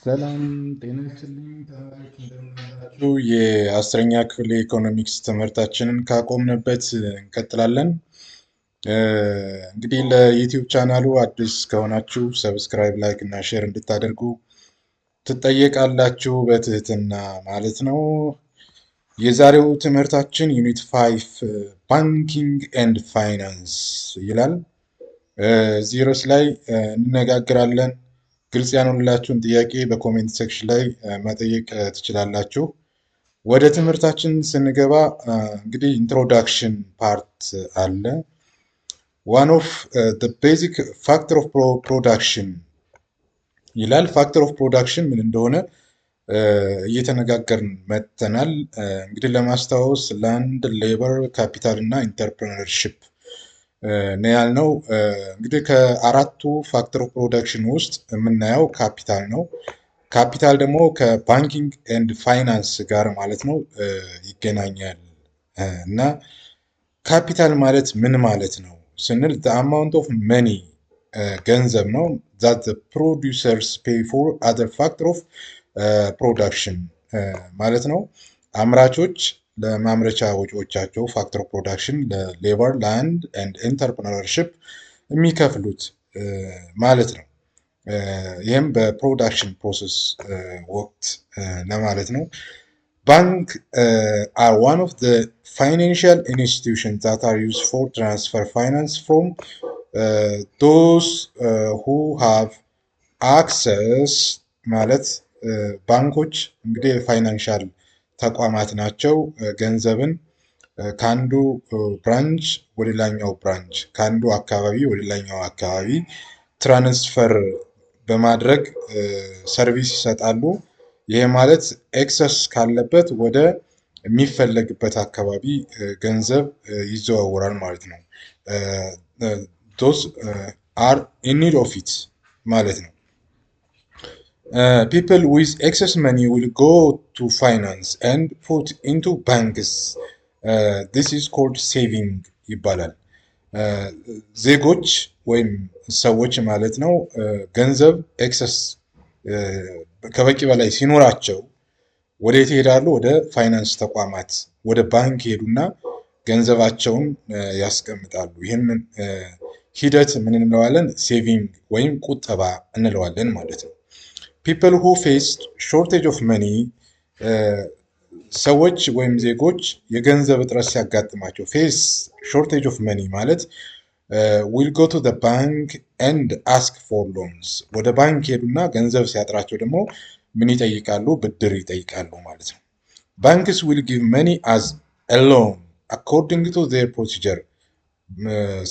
ሰላም ጤና ይስጥልኝ ተማሪዎች እንደምን አላችሁ? የአስረኛ ክፍል የኢኮኖሚክስ ትምህርታችንን ካቆምንበት እንቀጥላለን። እንግዲህ ለዩቲዩብ ቻናሉ አዲስ ከሆናችሁ ሰብስክራይብ፣ ላይክ እና ሼር እንድታደርጉ ትጠየቃላችሁ በትህትና ማለት ነው። የዛሬው ትምህርታችን ዩኒት 5 ባንኪንግ ኤንድ ፋይናንስ ይላል። እዚህ ርዕስ ላይ እንነጋገራለን። ግልጽ ያልሆነላችሁን ጥያቄ በኮሜንት ሴክሽን ላይ መጠየቅ ትችላላችሁ። ወደ ትምህርታችን ስንገባ እንግዲህ ኢንትሮዳክሽን ፓርት አለ። ዋን ኦፍ ቤዚክ ፋክተር ኦፍ ፕሮዳክሽን ይላል። ፋክተር ኦፍ ፕሮዳክሽን ምን እንደሆነ እየተነጋገርን መጥተናል። እንግዲህ ለማስታወስ ላንድ፣ ሌበር፣ ካፒታል እና ኢንተርፕረነርሺፕ ነው ያልነው። እንግዲህ ከአራቱ ፋክተር ኦፍ ፕሮዳክሽን ውስጥ የምናየው ካፒታል ነው። ካፒታል ደግሞ ከባንኪንግ ኤንድ ፋይናንስ ጋር ማለት ነው ይገናኛል። እና ካፒታል ማለት ምን ማለት ነው ስንል አማውንት ኦፍ መኒ ገንዘብ ነው ዛት ፕሮዲውሰርስ ፔይ ፎር አዘር ፋክተር ኦፍ ፕሮዳክሽን ማለት ነው። አምራቾች ለማምረቻ ወጪዎቻቸው ፋክተር ኦፍ ፕሮዳክሽን ለሌበር፣ ላንድ ኤንድ ኢንተርፕረነርሺፕ የሚከፍሉት ማለት ነው። ይህም በፕሮዳክሽን ፕሮሰስ ወቅት ለማለት ነው። ባንክ are one of the financial institutions that are used for transfer finance from those who have access ማለት ባንኮች እንግዲህ የፋይናንሻል ተቋማት ናቸው። ገንዘብን ከአንዱ ብራንች ወደ ሌላኛው ብራንች ከአንዱ አካባቢ ወደ ሌላኛው አካባቢ ትራንስፈር በማድረግ ሰርቪስ ይሰጣሉ። ይሄ ማለት ኤክሰስ ካለበት ወደ የሚፈለግበት አካባቢ ገንዘብ ይዘዋወራል ማለት ነው። those are in need of it ማለት ነው። people with excess money will go to finance and put into banks. This is called saving ይባላል። ዜጎች ወይም ሰዎች ማለት ነው ገንዘብ ኤክሰስ ከበቂ በላይ ሲኖራቸው ወዴት ይሄዳሉ? ወደ ፋይናንስ ተቋማት ወደ ባንክ ይሄዱና ገንዘባቸውን ያስቀምጣሉ። ይህንን ሂደት ምን እንለዋለን? ሴቪንግ ወይም ቁጠባ እንለዋለን ማለት ነው። people who faced shortage of money ሰዎች ወይም ዜጎች የገንዘብ እጥረት ሲያጋጥማቸው ፌስ ሾርቴጅ ኦፍ መኒ ማለት will go to the bank and ask for loans ወደ ባንክ ሄዱና ገንዘብ ሲያጥራቸው ደግሞ ምን ይጠይቃሉ? ብድር ይጠይቃሉ ማለት ነው። banks will give money as a loan according to their procedure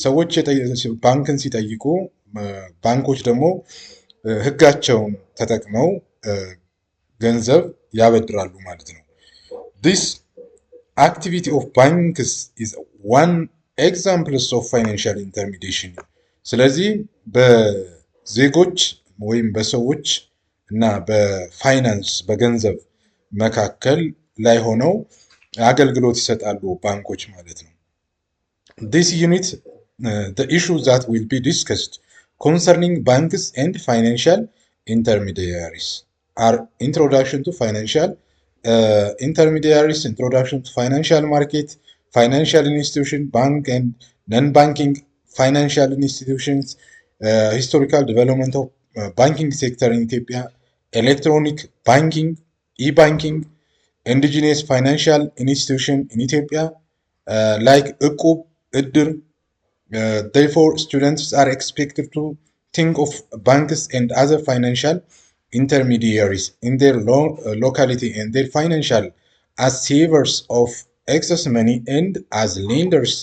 ሰዎች ባንክን ሲጠይቁ ባንኮች ደግሞ ህጋቸውን ተጠቅመው ገንዘብ ያበድራሉ ማለት ነው። This activity of banks is one example of financial intermediation. ስለዚህ በዜጎች ወይም በሰዎች እና በፋይናንስ በገንዘብ መካከል ላይ ሆነው አገልግሎት ይሰጣሉ ባንኮች ማለት ነው። This unit the issues that will be discussed concerning banks and financial intermediaries are introduction to financial intermediaries, introduction to financial market, financial institution, bank and non-banking financial institutions, historical development of banking sector in Ethiopia, electronic banking, e-banking, indigenous financial institution in Ethiopia, like Equb, Iddir. Therefore, students are expected to think of banks and other financial intermediaries in their locality and their financial as savers of excess money and as lenders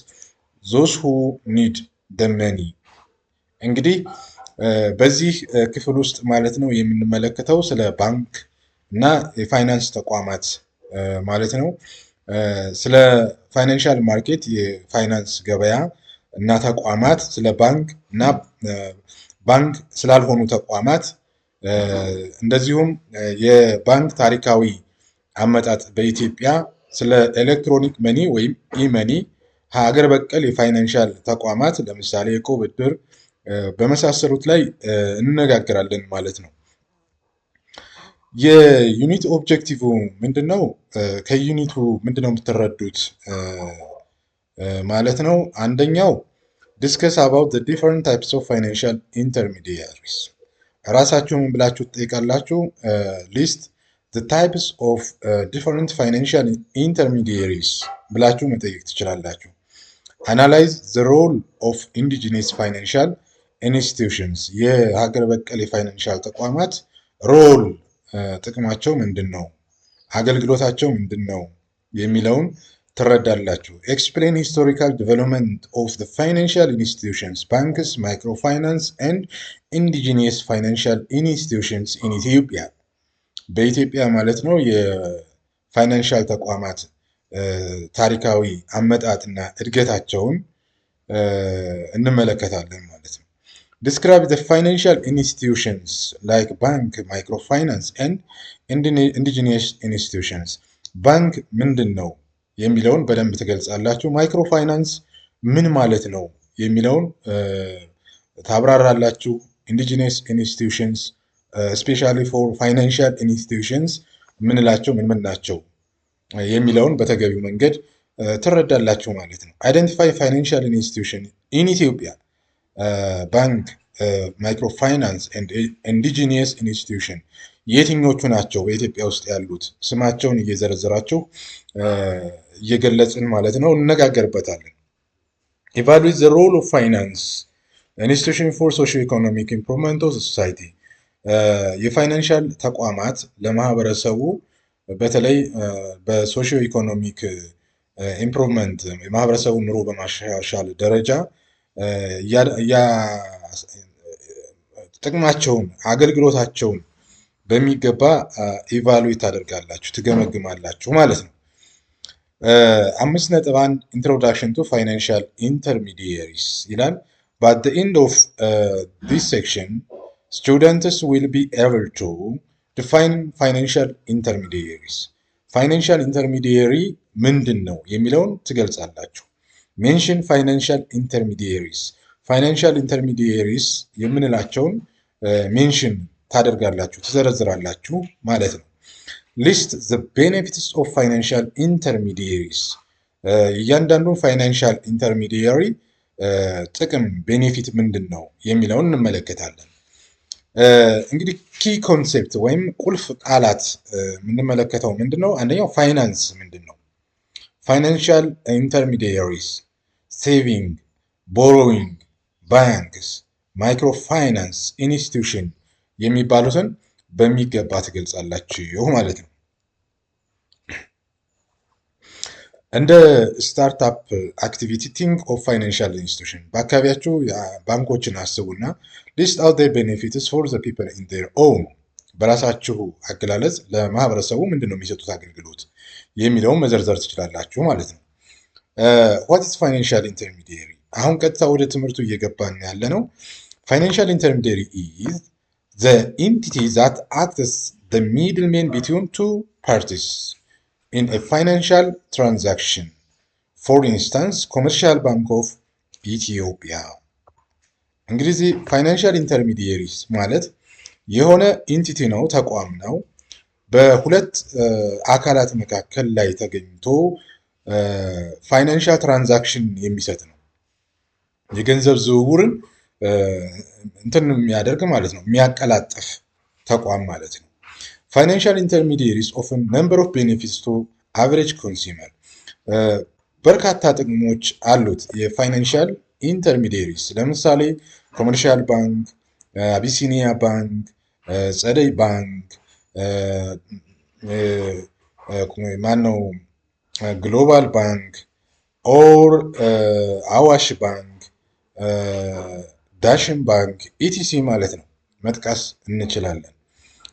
those who need the money. እንግዲህ በዚህ ክፍል ውስጥ ማለት ነው የምንመለከተው ስለ ባንክ እና የፋይናንስ ተቋማት ማለት ነው። ስለ ፋይናንሻል ማርኬት የፋይናንስ ገበያ እና ተቋማት፣ ስለ ባንክ እና ባንክ ስላልሆኑ ተቋማት እንደዚሁም የባንክ ታሪካዊ አመጣጥ በኢትዮጵያ፣ ስለ ኤሌክትሮኒክ መኒ ወይም ኢመኒ፣ ሀገር በቀል የፋይናንሻል ተቋማት ለምሳሌ እቁብ፣ እድር በመሳሰሉት ላይ እንነጋገራለን ማለት ነው። የዩኒት ኦብጀክቲቭ ምንድነው? ከዩኒቱ ምንድነው የምትረዱት ማለት ነው። አንደኛው ዲስከስ አባውት ዘ ዲፈረንት ታይፕስ ኦፍ ፋይናንሻል ኢንተርሚዲያሪስ። ራሳችሁ ምን ብላችሁ ትጠይቃላችሁ? ሊስት ዘ ታይፕስ ኦፍ ዲፈረንት ፋይናንሻል ኢንተርሚዲያሪስ ብላችሁ መጠየቅ ትችላላችሁ። አናላይዝ ዘ ሮል ኦፍ ኢንዲጂነስ ፋይናንሻል ኢንስቲትዩሽንስ፣ የሀገር በቀል የፋይናንሻል ተቋማት ሮል ጥቅማቸው ምንድን ነው፣ አገልግሎታቸው ምንድን ነው የሚለውን ትረዳላችሁ። ኤክስፕሌን ሂስቶሪካል ዲቨሎፕመንት ኦፍ ዘ ፋይናንሻል ኢንስቲትዩሽንስ ባንክስ ማይክሮ ፋይናንስ ኤንድ ኢንዲጂኒየስ ፋይናንሻል ኢንስቲትዩሽንስ ኢን ኢትዮጵያ። በኢትዮጵያ ማለት ነው የፋይናንሻል ተቋማት ታሪካዊ አመጣጥና እድገታቸውን እንመለከታለን ማለት ነው። ዲስክራይብ ዘ ፋይናንሻል ኢንስቲትዩሽንስ ላይክ ባንክ ማይክሮ ፋይናንስ ኤንድ ኢንዲጂኒየስ ኢንስቲትዩሽንስ። ባንክ ምንድን ነው የሚለውን በደንብ ትገልጻላችሁ። ማይክሮ ፋይናንስ ምን ማለት ነው የሚለውን ታብራራላችሁ። ኢንዲጂነስ ኢንስቲትዩሽንስ ስፔሻሊ ፎር ፋይናንሻል ኢንስቲትዩሽንስ ምንላቸው ምን ምን ናቸው የሚለውን በተገቢው መንገድ ትረዳላችሁ ማለት ነው። አይደንቲፋይ ፋይናንሻል ኢንስቲትዩሽን ኢን ኢትዮጵያ ባንክ ማይክሮ ፋይናንስ ኢንዲጂኒየስ ኢንስቲትዩሽን የትኞቹ ናቸው በኢትዮጵያ ውስጥ ያሉት? ስማቸውን እየዘረዘራችሁ እየገለጽን ማለት ነው እነጋገርበታለን። ኢቫሉዌት ዘ ሮል ኦፍ ፋይናንስ ኢንስቲትዩሽን ፎር ሶሾ ኢኮኖሚክ ኢምፕሩቭመንት ኦፍ ሶሳይቲ። የፋይናንሻል ተቋማት ለማህበረሰቡ በተለይ በሶሾ ኢኮኖሚክ ኢምፕሩቭመንት የማህበረሰቡን ኑሮ በማሻሻል ደረጃ ጥቅማቸውን አገልግሎታቸውን በሚገባ ኢቫሉዌት ታደርጋላችሁ ትገመግማላችሁ ማለት ነው። 5.1 ኢንትሮዳክሽን ቱ ፋይናንሻል ኢንተርሚዲየሪስ ይላል። By the end of this section, students will be able to define financial intermediaries. ፋይናንሻል ኢንተርሚዲየሪ ምንድን ነው የሚለውን ትገልጻላችሁ። ሜንሽን ፋይናንሻል ኢንተርሚዲየሪስ፣ ፋይናንሻል ኢንተርሚዲየሪስ የምንላቸውን ሜንሽን ታደርጋላችሁ ትዘረዝራላችሁ ማለት ነው። ሊስት ዘ ቤኔፊትስ ኦፍ ፋይናንሻል ኢንተርሚዲየሪስ፣ እያንዳንዱን ፋይናንሻል ኢንተርሚዲየሪ ጥቅም ቤኔፊት ምንድን ነው የሚለውን እንመለከታለን። እንግዲህ ኪ ኮንሴፕት ወይም ቁልፍ ቃላት የምንመለከተው ምንድን ነው? አንደኛው ፋይናንስ ምንድን ነው? ፋይናንሻል ኢንተርሚዲየሪስ፣ ሴቪንግ፣ ቦሮዊንግ፣ ባንክስ፣ ማይክሮ ፋይናንስ ኢንስቲትዩሽን የሚባሉትን በሚገባ ትገልጻላችሁ ማለት ነው። እንደ ስታርታፕ አክቲቪቲ ቲንክ ኦፍ ፋይናንሻል ኢንስቲትዩሽን፣ በአካባቢያችሁ ባንኮችን አስቡና ሊስት አውት ዘ ቤኔፊትስ ፎር ዘ ፒፕል ኢን ዜር ኦውን፣ በራሳችሁ አገላለጽ ለማህበረሰቡ ምንድን ነው የሚሰጡት አገልግሎት የሚለውን መዘርዘር ትችላላችሁ ማለት ነው። ዋት ኢዝ ፋይናንሻል ኢንተርሚዲየሪ? አሁን ቀጥታ ወደ ትምህርቱ እየገባን ያለ ነው። ፋይናንሻል ኢንተርሚዲየሪ ኢዝ ዘ ኢንቲቲ ዛት አክትስ ዘ ሚድልሜን ቢትዊን ቱ ፓርቲስ in a financial transaction. For instance, Commercial Bank of Ethiopia. እንግዲህ ፋይናንሻል ኢንተርሚዲየሪስ ማለት የሆነ ኢንቲቲ ነው፣ ተቋም ነው፣ በሁለት አካላት መካከል ላይ ተገኝቶ ፋይናንሻል ትራንዛክሽን የሚሰጥ ነው። የገንዘብ ዝውውርን እንትን የሚያደርግ ማለት ነው፣ የሚያቀላጥፍ ተቋም ማለት ነው። ፋይናንሻል ኢንተርሚዲየሪስ ኦፍን ነምበር ኦፍ ቤኔፊትስ ቱ አቨሬጅ ኮንሱመር፣ በርካታ ጥቅሞች አሉት የፋይናንሻል ኢንተርሚዲየሪስ። ለምሳሌ ኮመርሻል ባንክ፣ አቢሲኒያ ባንክ፣ ጸደይ ባንክ፣ ማነው ግሎባል ባንክ ኦር አዋሽ ባንክ፣ ዳሽን ባንክ ኢቲሲ ማለት ነው መጥቀስ እንችላለን።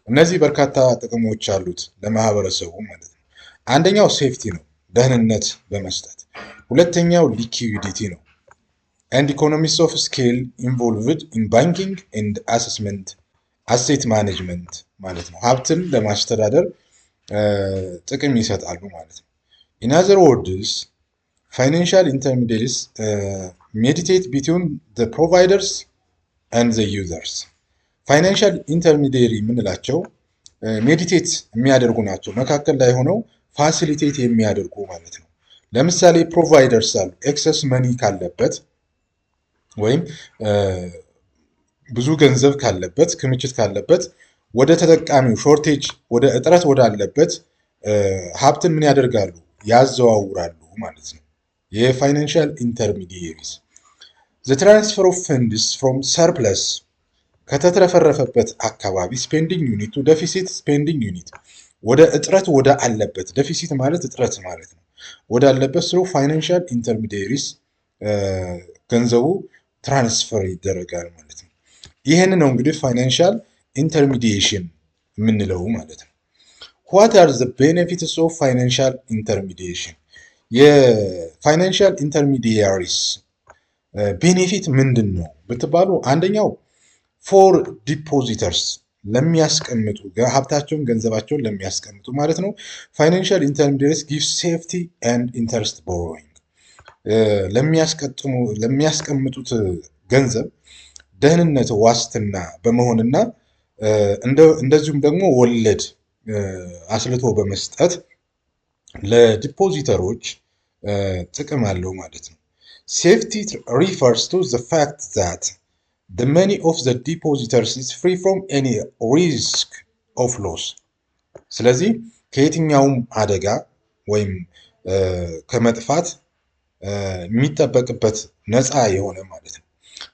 እነዚህ በርካታ ጥቅሞች አሉት ለማህበረሰቡ ማለት ነው። አንደኛው ሴፍቲ ነው፣ ደህንነት በመስጠት። ሁለተኛው ሊኩዊዲቲ ነው። ኤንድ ኢኮኖሚስ ኦፍ ስኬል ኢንቮልቭድ ኢን ባንኪንግ ኤንድ አሰስመንት አሴት ማኔጅመንት ማለት ነው። ሀብትን ለማስተዳደር ጥቅም ይሰጣሉ ማለት ነው። ኢን አዘር ወርድስ ፋይናንሻል ኢንተርሚዲየሪስ ሜዲቴት ቢትዊን ዘ ፕሮቫይደርስ ኤንድ ዘ ዩዘርስ። ፋይናንሻል ኢንተርሚዲየሪ የምንላቸው ሜዲቴት የሚያደርጉ ናቸው። መካከል ላይ ሆነው ፋሲሊቴት የሚያደርጉ ማለት ነው። ለምሳሌ ፕሮቫይደርስ አሉ። ኤክሰስ መኒ ካለበት ወይም ብዙ ገንዘብ ካለበት ክምችት ካለበት ወደ ተጠቃሚው ሾርቴጅ ወደ እጥረት ወዳለበት ሀብትን ምን ያደርጋሉ? ያዘዋውራሉ ማለት ነው። የፋይናንሻል ኢንተርሚዲየሪስ ዘ ትራንስፈር ኦፍ ፈንድስ ፍሮም ሰርፕለስ ከተትረፈረፈበት አካባቢ ስፔንዲንግ ዩኒት ቱ ደፊሲት ስፔንዲንግ ዩኒት ወደ እጥረት ወደ አለበት ደፊሲት ማለት እጥረት ማለት ነው ወደ አለበት ስሩ ፋይናንሻል ኢንተርሚዲየሪስ ገንዘቡ ትራንስፈር ይደረጋል ማለት ነው። ይህን ነው እንግዲህ ፋይናንሻል ኢንተርሚዲዬሽን የምንለው ማለት ነው። ዋት አር ዘ ቤኔፊትስ ኦፍ ፋይናንሻል ኢንተርሚዲዬሽን? የፋይናንሻል ኢንተርሚዲያሪስ ቤኔፊት ምንድን ነው ብትባሉ፣ አንደኛው ፎር ዲፖዚተርስ ለሚያስቀምጡ ሀብታቸውን ገንዘባቸውን ለሚያስቀምጡ ማለት ነው። ፋይናንሻል ኢንተርሚዲየሪስ ጊቭ ሴፍቲ ኤንድ ኢንተረስት ቦሮዊንግ ለሚያስቀምጡት ገንዘብ ደህንነት ዋስትና በመሆንና እንደዚሁም ደግሞ ወለድ አስልቶ በመስጠት ለዲፖዚተሮች ጥቅም አለው ማለት ነው። ሴፍቲ ሪፈርስ ቱ ዘ ፋክት ዛት the money of the depositors is free from any risk of loss። ስለዚህ ከየትኛውም አደጋ ወይም ከመጥፋት የሚጠበቅበት ነፃ የሆነ ማለት ነው።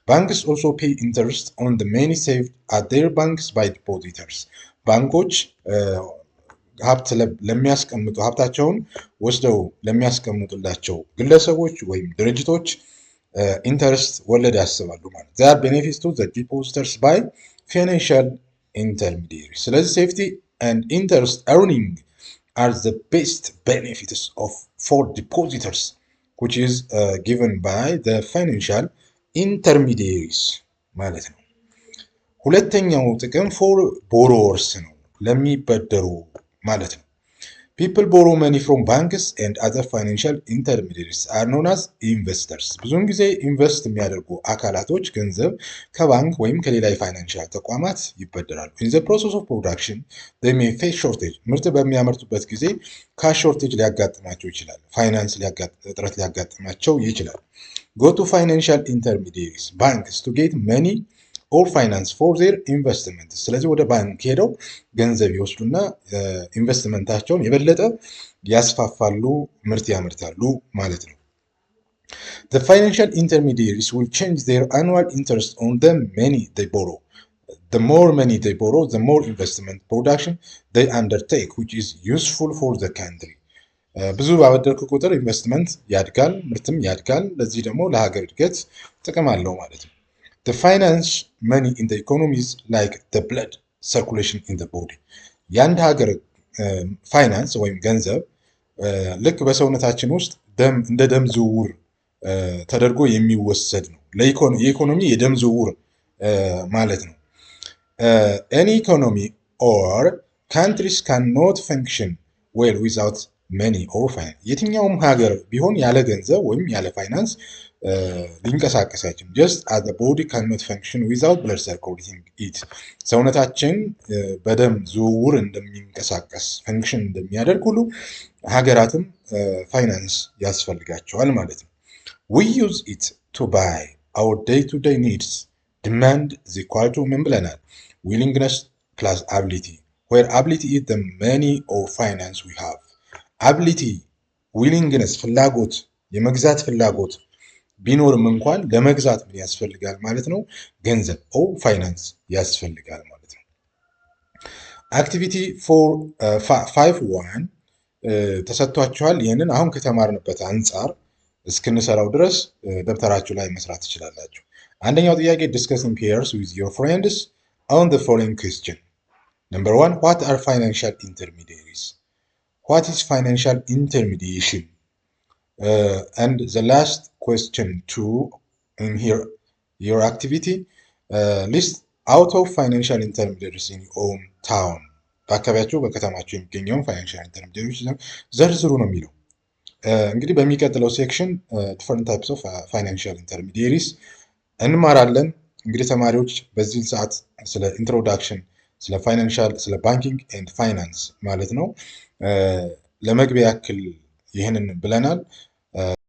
ባንክስ also pay interest on the money saved at their banks by depositors። ባንኮች ሀብት ለሚያስቀምጡ ሀብታቸውን ወስደው ለሚያስቀምጡላቸው ግለሰቦች ወይም ድርጅቶች ኢንተረስት ወለድ ያስባሉ ማለት ነው። ዛት ቤኔፊትስ ቱ ዘ ዲፖዚተርስ ባይ ፋይናንሻል ኢንተርሚዲየሪ። ስለዚህ ሴፍቲ ኤንድ ኢንተረስት ኤርኒንግ አር ዘ ቤስት ቤኔፊትስ ኦፍ ፎር ዲፖዚተርስ which is given by the financial intermediaries ማለት ነው። ሁለተኛው ጥቅም ፎር ቦሮወርስ ነው፣ ለሚበደሩ ማለት ነው። people borrow money from banks and other financial intermediaries are known as investors። ብዙውን ጊዜ ኢንቨስት የሚያደርጉ አካላቶች ገንዘብ ከባንክ ወይም ከሌላ የፋይናንሻል ተቋማት ይበደራሉ። in the process of production they may face shortage። ምርት በሚያመርቱበት ጊዜ ካሽ ሾርቴጅ ሊያጋጥማቸው ይችላል። ፋይናንስ እጥረት ሊያጋጥማቸው ይችላል። go to financial intermediaries banks to get money or finance for their investment። ስለዚህ ወደ ባንክ ሄደው ገንዘብ ይወስዱና ኢንቨስትመንታቸውን የበለጠ ያስፋፋሉ፣ ምርት ያመርታሉ ማለት ነው። The financial intermediaries will change their annual interest on the money they borrow. The more money they borrow, the more investment production they undertake, which is useful for the country። ብዙ ባበደርክ ቁጥር ኢንቨስትመንት ያድጋል፣ ምርትም ያድጋል። ለዚህ ደግሞ ለሀገር እድገት ጥቅም አለው ማለት ነው። The finance money in the economy is like the blood circulation in the body። የአንድ ሀገር ፋይናንስ ወይም ገንዘብ ልክ በሰውነታችን ውስጥ እንደ ደም ዝውውር ተደርጎ የሚወሰድ ነው። የኢኮኖሚ የደም ዝውውር ማለት ነው። any economy or countries cannot function well without money or finance። የትኛውም ሀገር ቢሆን ያለ ገንዘብ ወይም ያለ ፋይናንስ ሊንቀሳቀስ አይችልም። just as the body cannot function without blood circulating it። ሰውነታችን በደም ዝውውር እንደሚንቀሳቀስ ፈንክሽን እንደሚያደርግ ሁሉ ሀገራትም ፋይናንስ ያስፈልጋቸዋል ማለት ነው። we use it to buy our day-to-day needs። demand is equal to ምን ብለናል? willingness plus ability where ability is the money or finance we have። ability willingness ፍላጎት የመግዛት ፍላጎት ቢኖርም እንኳን ለመግዛት ምን ያስፈልጋል ማለት ነው? ገንዘብ ኦር ፋይናንስ ያስፈልጋል ማለት ነው። አክቲቪቲ 5.1 ተሰጥቷችኋል። ይህንን አሁን ከተማርንበት አንጻር እስክንሰራው ድረስ ደብተራችሁ ላይ መስራት ትችላላችሁ። አንደኛው ጥያቄ discussing pairs with your friends on the following question. Number 1, what are financial intermediaries? What is financial intermediation? And the last question 2 in here your activity list out of financial intermediaries in your own town። በአካባቢያችሁ በከተማችሁ የሚገኘውን ፋይናንሻል ኢንተርሚዲየሪዎች ዘርዝሩ ነው የሚለው። እንግዲህ በሚቀጥለው ሴክሽን different types of financial intermediaries እንማራለን። እንግዲህ ተማሪዎች በዚህ ሰዓት ስለ ኢንትሮዳክሽን ስለ ፋይናንሻል ስለ ባንኪንግ ኤንድ ፋይናንስ ማለት ነው። ለመግቢያ ያክል ይህንን ብለናል።